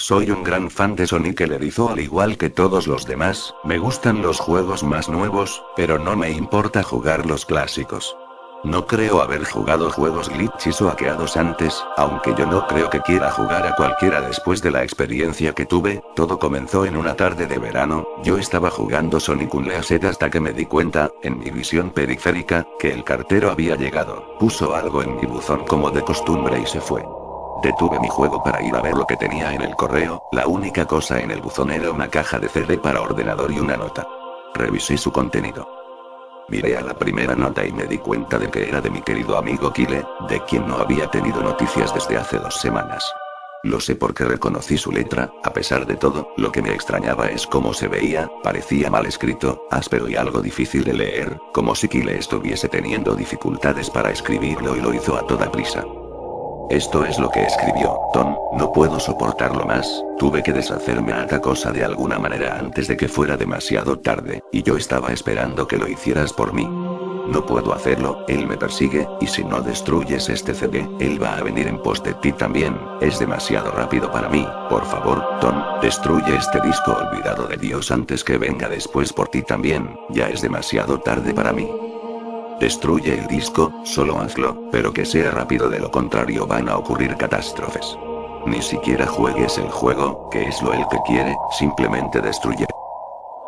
Soy un gran fan de Sonic el Erizo al igual que todos los demás, me gustan los juegos más nuevos, pero no me importa jugar los clásicos. No creo haber jugado juegos glitches o hackeados antes, aunque yo no creo que quiera jugar a cualquiera después de la experiencia que tuve. Todo comenzó en una tarde de verano, yo estaba jugando Sonic Unleashed hasta que me di cuenta, en mi visión periférica, que el cartero había llegado, puso algo en mi buzón como de costumbre y se fue. Detuve mi juego para ir a ver lo que tenía en el correo, la única cosa en el buzón era una caja de CD para ordenador y una nota. Revisé su contenido. Miré a la primera nota y me di cuenta de que era de mi querido amigo Kyle, de quien no había tenido noticias desde hace 2 semanas. Lo sé porque reconocí su letra, a pesar de todo, lo que me extrañaba es cómo se veía, parecía mal escrito, áspero y algo difícil de leer, como si Kyle estuviese teniendo dificultades para escribirlo y lo hizo a toda prisa. Esto es lo que escribió: Tom, no puedo soportarlo más, tuve que deshacerme a esta cosa de alguna manera antes de que fuera demasiado tarde, y yo estaba esperando que lo hicieras por mí. No puedo hacerlo, él me persigue, y si no destruyes este CD, él va a venir en pos de ti también, es demasiado rápido para mí, por favor, Tom, destruye este disco olvidado de Dios antes que venga después por ti también, ya es demasiado tarde para mí. Destruye el disco, solo hazlo, pero que sea rápido, de lo contrario van a ocurrir catástrofes. Ni siquiera juegues el juego, que es lo él que quiere, simplemente destruye.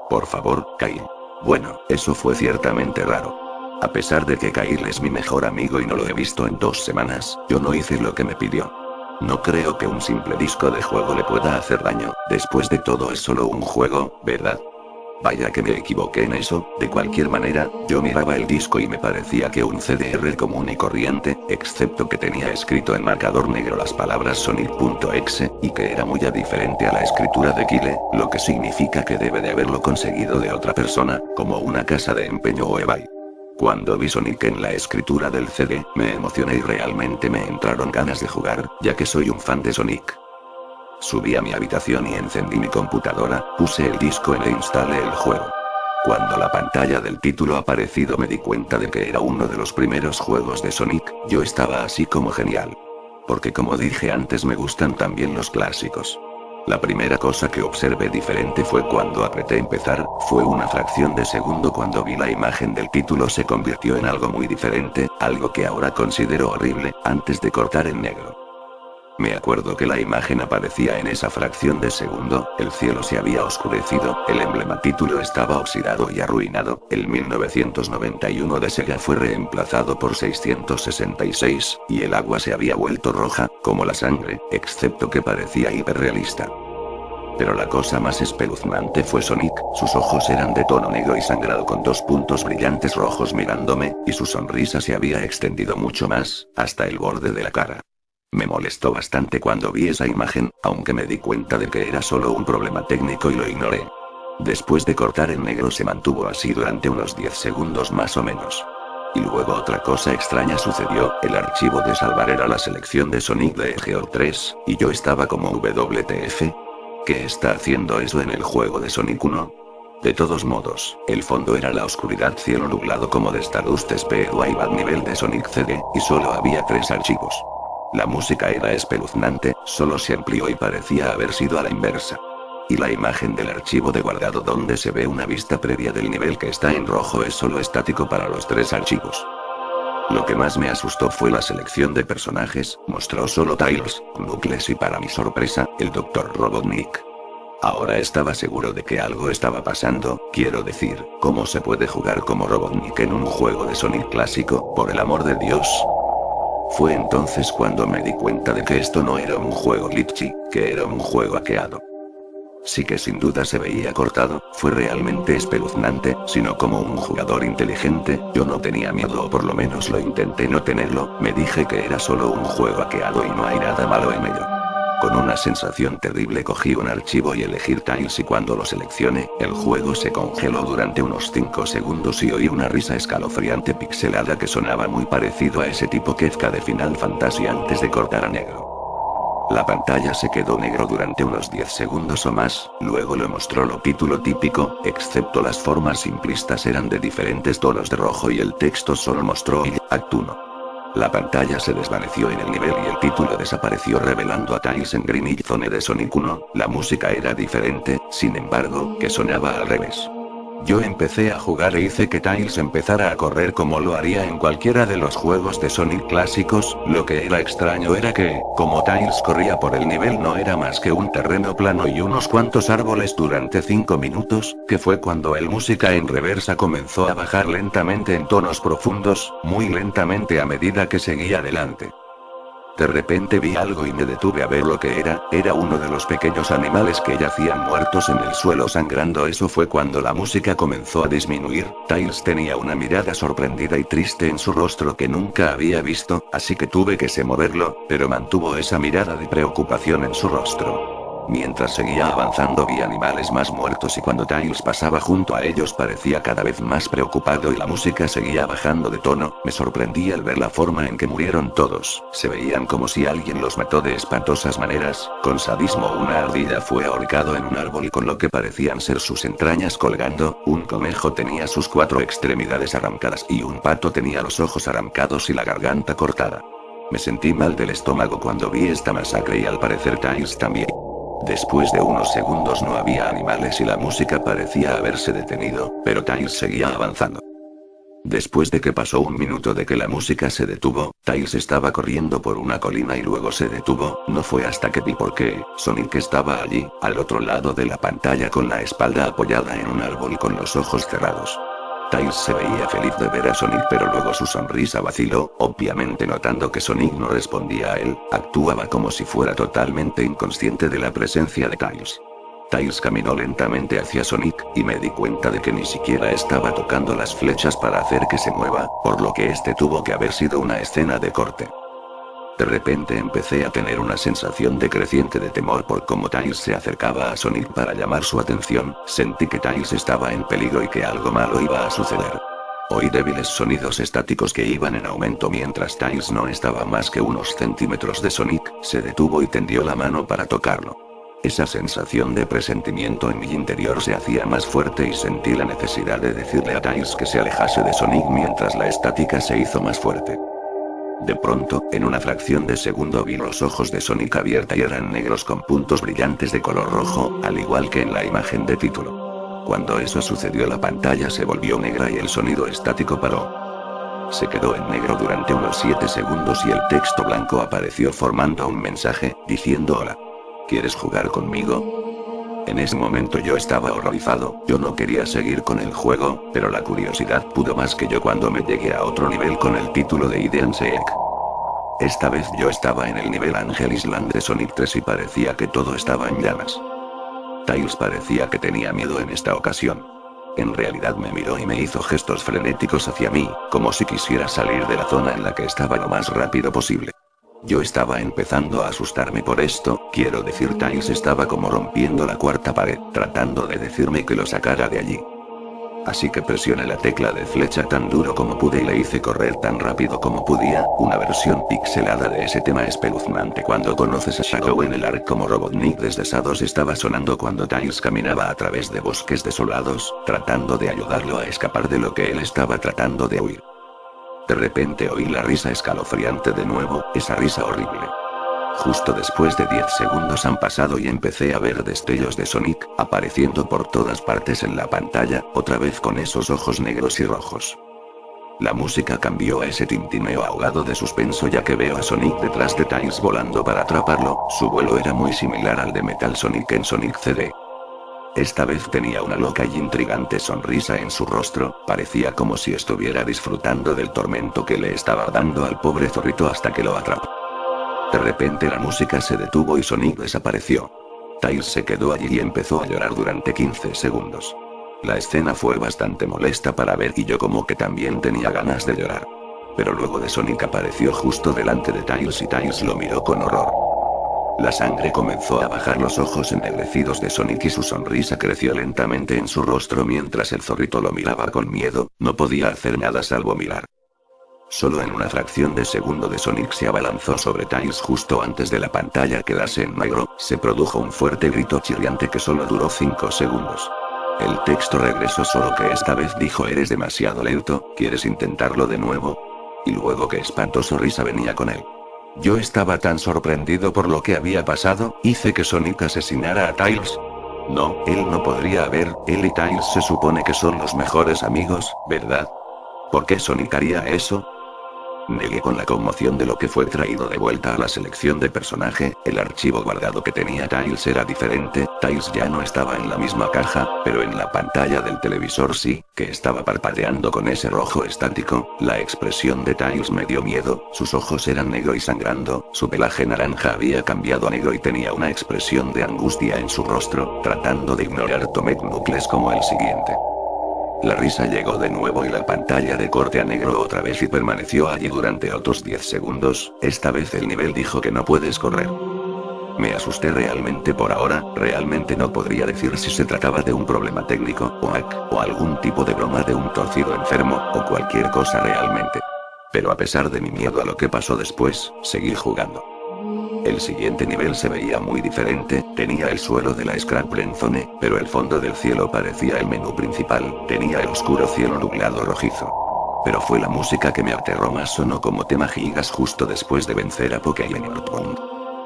Por favor, Kyle. Bueno, eso fue ciertamente raro. A pesar de que Kyle es mi mejor amigo y no lo he visto en 2 semanas, yo no hice lo que me pidió. No creo que un simple disco de juego le pueda hacer daño, después de todo es solo un juego, ¿verdad? Vaya que me equivoqué en eso, de cualquier manera, yo miraba el disco y me parecía que un CDR común y corriente, excepto que tenía escrito en marcador negro las palabras Sonic.exe, y que era muy diferente a la escritura de Kyle, lo que significa que debe de haberlo conseguido de otra persona, como una casa de empeño o eBay. Cuando vi Sonic en la escritura del CD, me emocioné y realmente me entraron ganas de jugar, ya que soy un fan de Sonic. Subí a mi habitación y encendí mi computadora, puse el disco e instalé el juego. Cuando la pantalla del título aparecido me di cuenta de que era uno de los primeros juegos de Sonic, yo estaba así como genial. Porque como dije antes me gustan también los clásicos. La primera cosa que observé diferente fue cuando apreté empezar, fue una fracción de segundo cuando vi la imagen del título se convirtió en algo muy diferente, algo que ahora considero horrible, antes de cortar en negro. Me acuerdo que la imagen aparecía en esa fracción de segundo, el cielo se había oscurecido, el emblema título estaba oxidado y arruinado, el 1991 de Sega fue reemplazado por 666, y el agua se había vuelto roja, como la sangre, excepto que parecía hiperrealista. Pero la cosa más espeluznante fue Sonic, sus ojos eran de tono negro y sangrado con 2 puntos brillantes rojos mirándome, y su sonrisa se había extendido mucho más, hasta el borde de la cara. Me molestó bastante cuando vi esa imagen, aunque me di cuenta de que era solo un problema técnico y lo ignoré. Después de cortar en negro se mantuvo así durante unos 10 segundos más o menos. Y luego otra cosa extraña sucedió, el archivo de salvar era la selección de Sonic de Hedgehog 3, y yo estaba como WTF. ¿Qué está haciendo eso en el juego de Sonic 1? De todos modos, el fondo era la oscuridad, cielo nublado como de Stardust Speedway a nivel de Sonic CD, y solo había 3 archivos. La música era espeluznante, solo se amplió y parecía haber sido a la inversa. Y la imagen del archivo de guardado donde se ve una vista previa del nivel que está en rojo es solo estático para los 3 archivos. Lo que más me asustó fue la selección de personajes, mostró solo Tails, Knuckles y para mi sorpresa, el Dr. Robotnik. Ahora estaba seguro de que algo estaba pasando, quiero decir, ¿cómo se puede jugar como Robotnik en un juego de Sonic clásico, por el amor de Dios? Fue entonces cuando me di cuenta de que esto no era un juego glitchy, que era un juego hackeado. Sí que sin duda se veía cortado, fue realmente espeluznante, sino como un jugador inteligente, yo no tenía miedo o por lo menos lo intenté no tenerlo, me dije que era solo un juego hackeado y no hay nada malo en ello. Con una sensación terrible cogí un archivo y elegí Tails y cuando lo seleccioné, el juego se congeló durante unos 5 segundos y oí una risa escalofriante pixelada que sonaba muy parecido a ese tipo Kefka de Final Fantasy antes de cortar a negro. La pantalla se quedó negro durante unos 10 segundos o más, luego lo mostró lo título típico, excepto las formas simplistas eran de diferentes tonos de rojo y el texto solo mostró Act 1. La pantalla se desvaneció en el nivel y el título desapareció revelando a Tails en Green Hill Zone de Sonic 1, la música era diferente, sin embargo, que sonaba al revés. Yo empecé a jugar e hice que Tails empezara a correr como lo haría en cualquiera de los juegos de Sonic clásicos, lo que era extraño era que, como Tails corría por el nivel no era más que un terreno plano y unos cuantos árboles durante 5 minutos, que fue cuando el música en reversa comenzó a bajar lentamente en tonos profundos, muy lentamente a medida que seguía adelante. De repente vi algo y me detuve a ver lo que era uno de los pequeños animales que yacían muertos en el suelo sangrando. Eso fue cuando la música comenzó a disminuir. Tails tenía una mirada sorprendida y triste en su rostro que nunca había visto, así que tuve que moverlo, pero mantuvo esa mirada de preocupación en su rostro. Mientras seguía avanzando vi animales más muertos y cuando Tails pasaba junto a ellos parecía cada vez más preocupado y la música seguía bajando de tono. Me sorprendí al ver la forma en que murieron todos, se veían como si alguien los mató de espantosas maneras, con sadismo. Una ardilla fue ahorcado en un árbol con lo que parecían ser sus entrañas colgando, un conejo tenía sus 4 extremidades arrancadas y un pato tenía los ojos arrancados y la garganta cortada. Me sentí mal del estómago cuando vi esta masacre y al parecer Tails también. Después de unos segundos no había animales y la música parecía haberse detenido, pero Tails seguía avanzando. Después de que pasó un minuto de que la música se detuvo, Tails estaba corriendo por una colina y luego se detuvo. No fue hasta que vi por qué. Sonic estaba allí, al otro lado de la pantalla con la espalda apoyada en un árbol con los ojos cerrados. Tails se veía feliz de ver a Sonic pero luego su sonrisa vaciló, obviamente notando que Sonic no respondía a él, actuaba como si fuera totalmente inconsciente de la presencia de Tails. Tails caminó lentamente hacia Sonic, y me di cuenta de que ni siquiera estaba tocando las flechas para hacer que se mueva, por lo que este tuvo que haber sido una escena de corte. De repente empecé a tener una sensación de creciente de temor por cómo Tails se acercaba a Sonic para llamar su atención, sentí que Tails estaba en peligro y que algo malo iba a suceder. Oí débiles sonidos estáticos que iban en aumento mientras Tails no estaba más que unos centímetros de Sonic, se detuvo y tendió la mano para tocarlo. Esa sensación de presentimiento en mi interior se hacía más fuerte y sentí la necesidad de decirle a Tails que se alejase de Sonic mientras la estática se hizo más fuerte. De pronto, en una fracción de segundo vi los ojos de Sonic abierta y eran negros con puntos brillantes de color rojo, al igual que en la imagen de título. Cuando eso sucedió la pantalla se volvió negra y el sonido estático paró. Se quedó en negro durante unos 7 segundos y el texto blanco apareció formando un mensaje, diciendo hola. ¿Quieres jugar conmigo? En ese momento yo estaba horrorizado, yo no quería seguir con el juego, pero la curiosidad pudo más que yo cuando me llegué a otro nivel con el título de Hide and Seek. Esta vez yo estaba en el nivel Angel Island de Sonic 3 y parecía que todo estaba en llamas. Tails parecía que tenía miedo en esta ocasión. En realidad me miró y me hizo gestos frenéticos hacia mí, como si quisiera salir de la zona en la que estaba lo más rápido posible. Yo estaba empezando a asustarme por esto, quiero decir Tails estaba como rompiendo la cuarta pared, tratando de decirme que lo sacara de allí. Así que presioné la tecla de flecha tan duro como pude y le hice correr tan rápido como podía, una versión pixelada de ese tema espeluznante cuando conoces a Shadow en el Ark como Robotnik desde Shadows estaba sonando cuando Tails caminaba a través de bosques desolados, tratando de ayudarlo a escapar de lo que él estaba tratando de huir. De repente oí la risa escalofriante de nuevo, esa risa horrible. Justo después de 10 segundos han pasado y empecé a ver destellos de Sonic, apareciendo por todas partes en la pantalla, otra vez con esos ojos negros y rojos. La música cambió a ese tintineo ahogado de suspenso ya que veo a Sonic detrás de Tails volando para atraparlo, su vuelo era muy similar al de Metal Sonic en Sonic CD. Esta vez tenía una loca y intrigante sonrisa en su rostro, parecía como si estuviera disfrutando del tormento que le estaba dando al pobre zorrito hasta que lo atrapó. De repente la música se detuvo y Sonic desapareció. Tails se quedó allí y empezó a llorar durante 15 segundos. La escena fue bastante molesta para ver y yo como que también tenía ganas de llorar. Pero luego de Sonic apareció justo delante de Tails y Tails lo miró con horror. La sangre comenzó a bajar los ojos ennegrecidos de Sonic y su sonrisa creció lentamente en su rostro mientras el zorrito lo miraba con miedo, no podía hacer nada salvo mirar. Solo en una fracción de segundo de Sonic se abalanzó sobre Tails justo antes de la pantalla quedarse en negro, se produjo un fuerte grito chirriante que solo duró 5 segundos. El texto regresó solo que esta vez dijo eres demasiado lento, ¿quieres intentarlo de nuevo? Y luego qué espantoso risa venía con él. Yo estaba tan sorprendido por lo que había pasado, hice que Sonic asesinara a Tails. No, él no podría haber, él y Tails se supone que son los mejores amigos, ¿verdad? ¿Por qué Sonic haría eso? Negué con la conmoción de lo que fue traído de vuelta a la selección de personaje. El archivo guardado que tenía Tails era diferente. Tails ya no estaba en la misma caja, pero en la pantalla del televisor sí, que estaba parpadeando con ese rojo estático. La expresión de Tails me dio miedo, sus ojos eran negro y sangrando, su pelaje naranja había cambiado a negro y tenía una expresión de angustia en su rostro. Tratando de ignorar, tomé Knuckles como el siguiente. La risa llegó de nuevo y la pantalla de corte a negro otra vez y permaneció allí durante otros 10 segundos. Esta vez el nivel dijo que no puedes correr. Me asusté realmente por ahora, realmente no podría decir si se trataba de un problema técnico, o hack, o algún tipo de broma de un torcido enfermo, o cualquier cosa realmente. Pero a pesar de mi miedo a lo que pasó después, seguí jugando. El siguiente nivel se veía muy diferente, tenía el suelo de la Scrapple Zone, pero el fondo del cielo parecía el menú principal, tenía el oscuro cielo nublado rojizo. Pero fue la música que me aterró más, sonó como tema gigas justo después de vencer a Pokémon.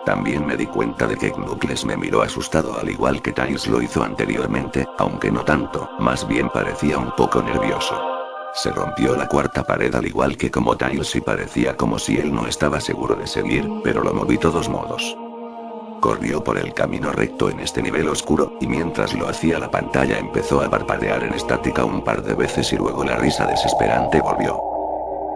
También me di cuenta de que Knuckles me miró asustado al igual que Tails lo hizo anteriormente, aunque no tanto, más bien parecía un poco nervioso. Se rompió la cuarta pared al igual que como Tails y parecía como si él no estaba seguro de seguir, pero lo moví todos modos. Corrió por el camino recto en este nivel oscuro, y mientras lo hacía la pantalla empezó a parpadear en estática un par de veces y luego la risa desesperante volvió.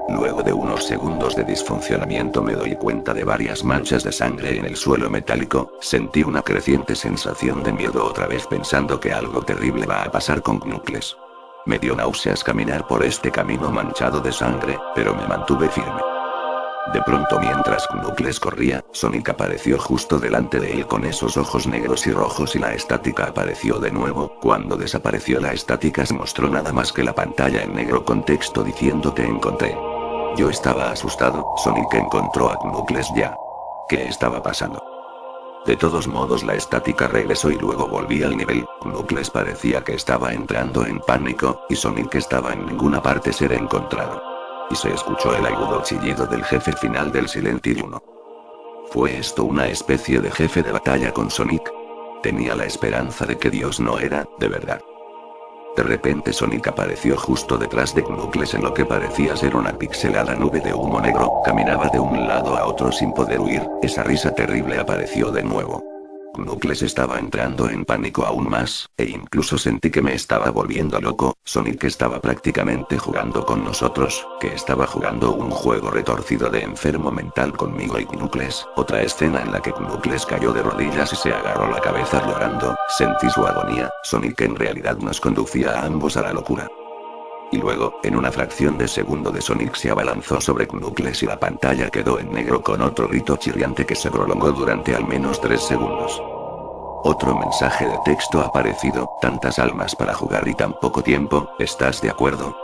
Luego de unos segundos de disfuncionamiento me doy cuenta de varias manchas de sangre en el suelo metálico, sentí una creciente sensación de miedo otra vez pensando que algo terrible va a pasar con Knuckles. Me dio náuseas caminar por este camino manchado de sangre, pero me mantuve firme. De pronto mientras Knuckles corría, Sonic apareció justo delante de él con esos ojos negros y rojos y la estática apareció de nuevo. Cuando desapareció la estática se mostró nada más que la pantalla en negro con texto diciendo te encontré. Yo estaba asustado, Sonic encontró a Knuckles ya. ¿Qué estaba pasando? De todos modos la estática regresó y luego volví al nivel. Knuckles parecía que estaba entrando en pánico, y Sonic estaba en ninguna parte ser encontrado. Y se escuchó el agudo chillido del jefe final del Silent Hill 1. ¿Fue esto una especie de jefe de batalla con Sonic? Tenía la esperanza de que Dios no era, de verdad. De repente Sonic apareció justo detrás de Knuckles en lo que parecía ser una pixelada nube de humo negro, caminaba de un lado a otro sin poder huir, esa risa terrible apareció de nuevo. Knuckles estaba entrando en pánico aún más, e incluso sentí que me estaba volviendo loco. Sonic estaba prácticamente jugando con nosotros, que estaba jugando un juego retorcido de enfermo mental conmigo y Knuckles. Otra escena en la que Knuckles cayó de rodillas y se agarró la cabeza llorando, sentí su agonía. Sonic en realidad nos conducía a ambos a la locura. Y luego, en una fracción de segundo de Sonic se abalanzó sobre Knuckles y la pantalla quedó en negro con otro grito chirriante que se prolongó durante al menos 3 segundos. Otro mensaje de texto aparecido, tantas almas para jugar y tan poco tiempo, ¿estás de acuerdo?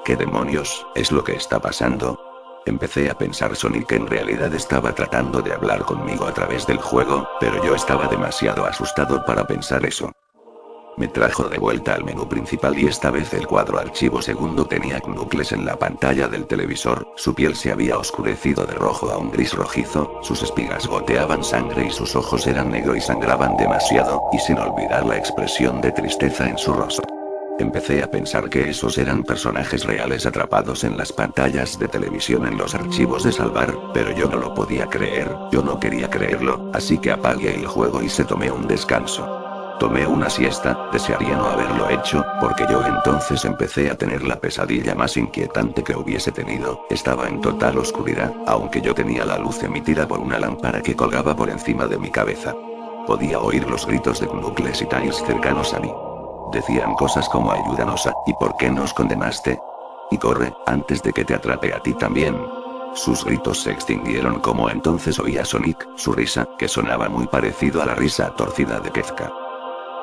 ¿Qué demonios es lo que está pasando? Empecé a pensar Sonic en realidad estaba tratando de hablar conmigo a través del juego, pero yo estaba demasiado asustado para pensar eso. Me trajo de vuelta al menú principal y esta vez el cuadro archivo segundo tenía Knuckles en la pantalla del televisor, su piel se había oscurecido de rojo a un gris rojizo, sus espigas goteaban sangre y sus ojos eran negros y sangraban demasiado, y sin olvidar la expresión de tristeza en su rostro. Empecé a pensar que esos eran personajes reales atrapados en las pantallas de televisión en los archivos de salvar, pero yo no lo podía creer, yo no quería creerlo, así que apagué el juego y se tomé un descanso. Tomé una siesta, desearía no haberlo hecho, porque yo entonces empecé a tener la pesadilla más inquietante que hubiese tenido, estaba en total oscuridad, aunque yo tenía la luz emitida por una lámpara que colgaba por encima de mi cabeza. Podía oír los gritos de Knuckles y Tails cercanos a mí. Decían cosas como ayúdanos a, ¿y por qué nos condenaste? Y corre, antes de que te atrape a ti también. Sus gritos se extinguieron como entonces oí a Sonic, su risa, que sonaba muy parecido a la risa torcida de Kefka.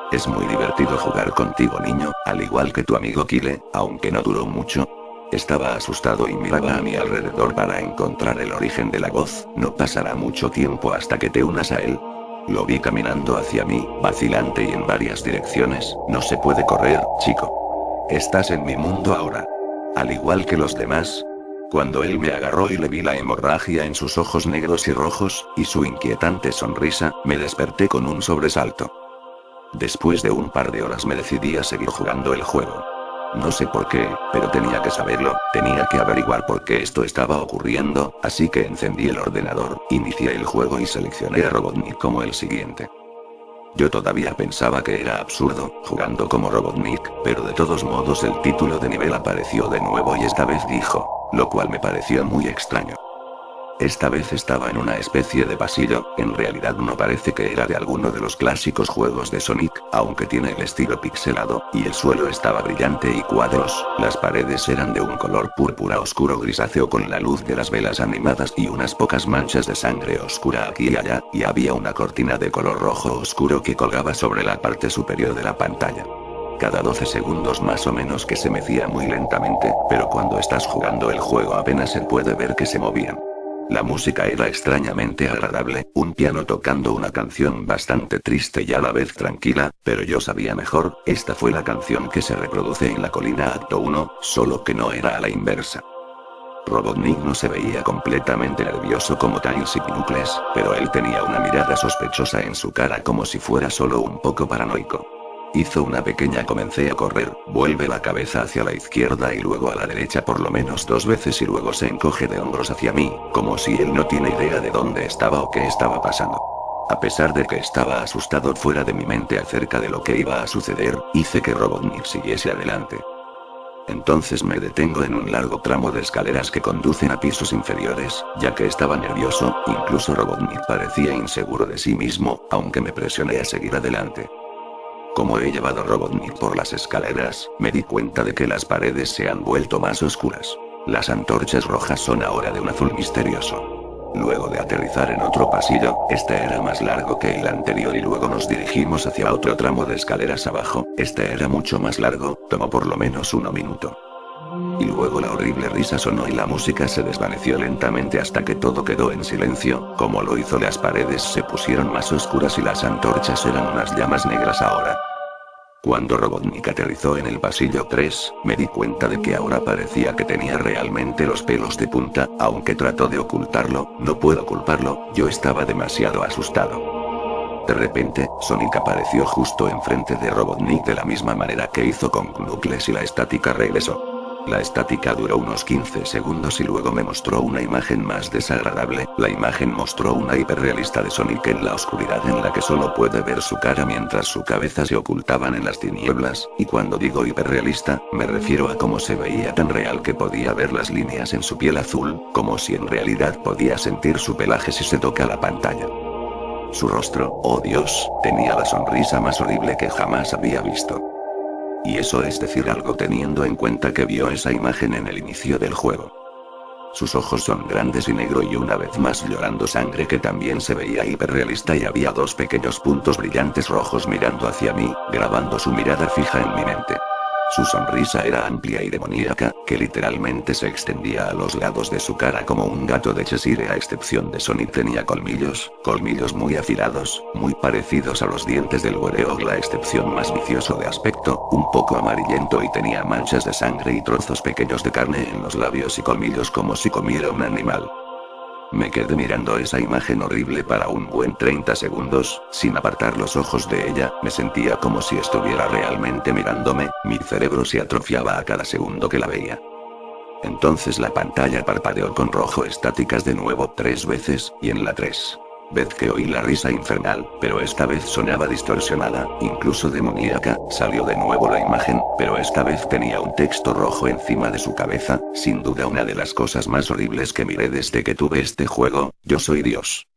Es muy divertido jugar contigo niño, al igual que tu amigo Kyle, aunque no duró mucho. Estaba asustado y miraba a mi alrededor para encontrar el origen de la voz, no pasará mucho tiempo hasta que te unas a él. Lo vi caminando hacia mí, vacilante y en varias direcciones, no se puede correr, chico. Estás en mi mundo ahora. Al igual que los demás. Cuando él me agarró y le vi la hemorragia en sus ojos negros y rojos, y su inquietante sonrisa, me desperté con un sobresalto. Después de un par de horas me decidí a seguir jugando el juego. No sé por qué, pero tenía que saberlo, tenía que averiguar por qué esto estaba ocurriendo, así que encendí el ordenador, inicié el juego y seleccioné a Robotnik como el siguiente. Yo todavía pensaba que era absurdo, jugando como Robotnik, pero de todos modos el título de nivel apareció de nuevo y esta vez dijo, lo cual me pareció muy extraño. Esta vez estaba en una especie de pasillo, en realidad no parece que era de alguno de los clásicos juegos de Sonic, aunque tiene el estilo pixelado, y el suelo estaba brillante y cuadros, las paredes eran de un color púrpura oscuro grisáceo con la luz de las velas animadas y unas pocas manchas de sangre oscura aquí y allá, y había una cortina de color rojo oscuro que colgaba sobre la parte superior de la pantalla. Cada 12 segundos más o menos que se mecía muy lentamente, pero cuando estás jugando el juego apenas se puede ver que se movían. La música era extrañamente agradable, un piano tocando una canción bastante triste y a la vez tranquila, pero yo sabía mejor, esta fue la canción que se reproduce en la colina Acto 1, solo que no era a la inversa. Robotnik no se veía completamente nervioso como Tails y Knuckles, pero él tenía una mirada sospechosa en su cara como si fuera solo un poco paranoico. Hizo una pequeña comencé a correr, vuelve la cabeza hacia la izquierda y luego a la derecha por lo menos 2 veces y luego se encoge de hombros hacia mí, como si él no tiene idea de dónde estaba o qué estaba pasando. A pesar de que estaba asustado fuera de mi mente acerca de lo que iba a suceder, hice que Robotnik siguiese adelante. Entonces me detengo en un largo tramo de escaleras que conducen a pisos inferiores, ya que estaba nervioso, incluso Robotnik parecía inseguro de sí mismo, aunque me presioné a seguir adelante. Como he llevado Robotnik por las escaleras, me di cuenta de que las paredes se han vuelto más oscuras. Las antorchas rojas son ahora de un azul misterioso. Luego de aterrizar en otro pasillo, este era más largo que el anterior y luego nos dirigimos hacia otro tramo de escaleras abajo, este era mucho más largo, tomó por lo menos 1 minuto. Y luego la horrible risa sonó y la música se desvaneció lentamente hasta que todo quedó en silencio, como lo hizo las paredes se pusieron más oscuras y las antorchas eran unas llamas negras ahora. Cuando Robotnik aterrizó en el pasillo 3, me di cuenta de que ahora parecía que tenía realmente los pelos de punta, aunque trató de ocultarlo, no puedo culparlo, yo estaba demasiado asustado. De repente, Sonic apareció justo enfrente de Robotnik de la misma manera que hizo con Knuckles y la estática regresó. La estática duró unos 15 segundos y luego me mostró una imagen más desagradable, la imagen mostró una hiperrealista de Sonic en la oscuridad en la que solo puede ver su cara mientras su cabeza se ocultaban en las tinieblas, y cuando digo hiperrealista, me refiero a cómo se veía tan real que podía ver las líneas en su piel azul, como si en realidad podía sentir su pelaje si se toca la pantalla. Su rostro, oh Dios, tenía la sonrisa más horrible que jamás había visto. Y eso es decir algo teniendo en cuenta que vio esa imagen en el inicio del juego. Sus ojos son grandes y negro y una vez más llorando sangre que también se veía hiperrealista y había 2 pequeños puntos brillantes rojos mirando hacia mí, grabando su mirada fija en mi mente. Su sonrisa era amplia y demoníaca, que literalmente se extendía a los lados de su cara como un gato de Cheshire a excepción de Sonic tenía colmillos muy afilados, muy parecidos a los dientes del Werewolf la excepción más vicioso de aspecto, un poco amarillento y tenía manchas de sangre y trozos pequeños de carne en los labios y colmillos como si comiera un animal. Me quedé mirando esa imagen horrible para un buen 30 segundos, sin apartar los ojos de ella, me sentía como si estuviera realmente mirándome, mi cerebro se atrofiaba a cada segundo que la veía. Entonces la pantalla parpadeó con rojo estáticas de nuevo 3 veces, y en la 3 vez que oí la risa infernal, pero esta vez sonaba distorsionada, incluso demoníaca, salió de nuevo la imagen, pero esta vez tenía un texto rojo encima de su cabeza, sin duda una de las cosas más horribles que miré desde que tuve este juego, yo soy Dios.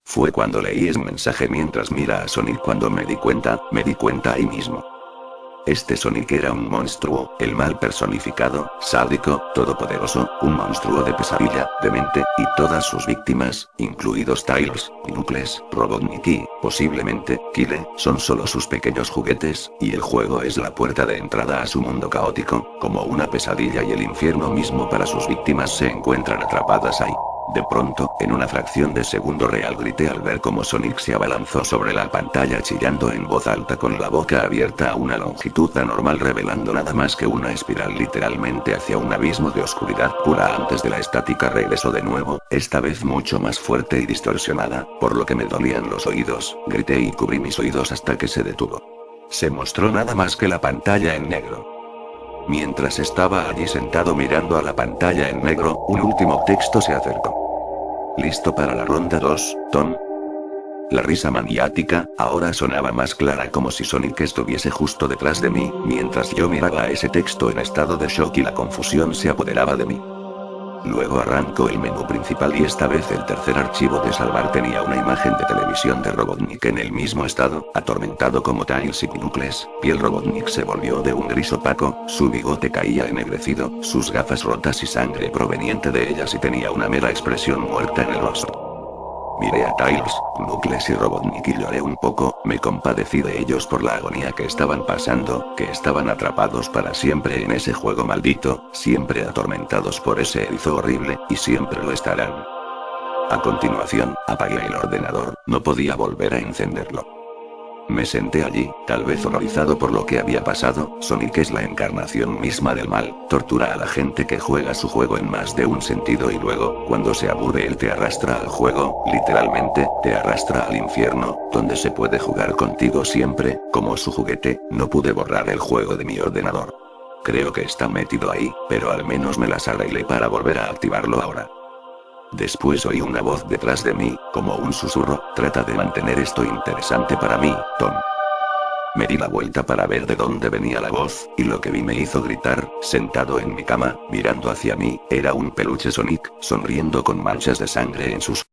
Fue cuando leí ese mensaje mientras mira a Sonic cuando me di cuenta ahí mismo. Este Sonic era un monstruo, el mal personificado, sádico, todopoderoso, un monstruo de pesadilla, demente, y todas sus víctimas, incluidos Tails, Knuckles, Robotnik y, posiblemente, Kyle, son solo sus pequeños juguetes, y el juego es la puerta de entrada a su mundo caótico, como una pesadilla y el infierno mismo para sus víctimas se encuentran atrapadas ahí. De pronto, en una fracción de segundo real grité al ver cómo Sonic se abalanzó sobre la pantalla chillando en voz alta con la boca abierta a una longitud anormal revelando nada más que una espiral literalmente hacia un abismo de oscuridad pura antes de la estática regresó de nuevo, esta vez mucho más fuerte y distorsionada, por lo que me dolían los oídos, grité y cubrí mis oídos hasta que se detuvo. Se mostró nada más que la pantalla en negro. Mientras estaba allí sentado mirando a la pantalla en negro, un último texto se acercó. ¿Listo para la ronda 2, Tom? La risa maniática, ahora sonaba más clara como si Sonic estuviese justo detrás de mí, mientras yo miraba a ese texto en estado de shock y la confusión se apoderaba de mí. Luego arrancó el menú principal y esta vez el tercer archivo de salvar tenía una imagen de televisión de Robotnik en el mismo estado, atormentado como Tails y Knuckles. Piel Robotnik se volvió de un gris opaco, su bigote caía ennegrecido, sus gafas rotas y sangre proveniente de ellas y tenía una mera expresión muerta en el rostro. Miré a Tails, Knuckles y Robotnik y lloré un poco, me compadecí de ellos por la agonía que estaban pasando, que estaban atrapados para siempre en ese juego maldito, siempre atormentados por ese erizo horrible, y siempre lo estarán. A continuación, apagué el ordenador, no podía volver a encenderlo. Me senté allí, tal vez horrorizado por lo que había pasado. Sonic es la encarnación misma del mal, tortura a la gente que juega su juego en más de un sentido y luego, cuando se aburre él te arrastra al juego, literalmente, te arrastra al infierno, donde se puede jugar contigo siempre, como su juguete. No pude borrar el juego de mi ordenador. Creo que está metido ahí, pero al menos me las arreglé para volver a activarlo ahora. Después oí una voz detrás de mí, como un susurro, trata de mantener esto interesante para mí, Tom. Me di la vuelta para ver de dónde venía la voz, y lo que vi me hizo gritar, sentado en mi cama, mirando hacia mí, era un peluche Sonic, sonriendo con manchas de sangre en sus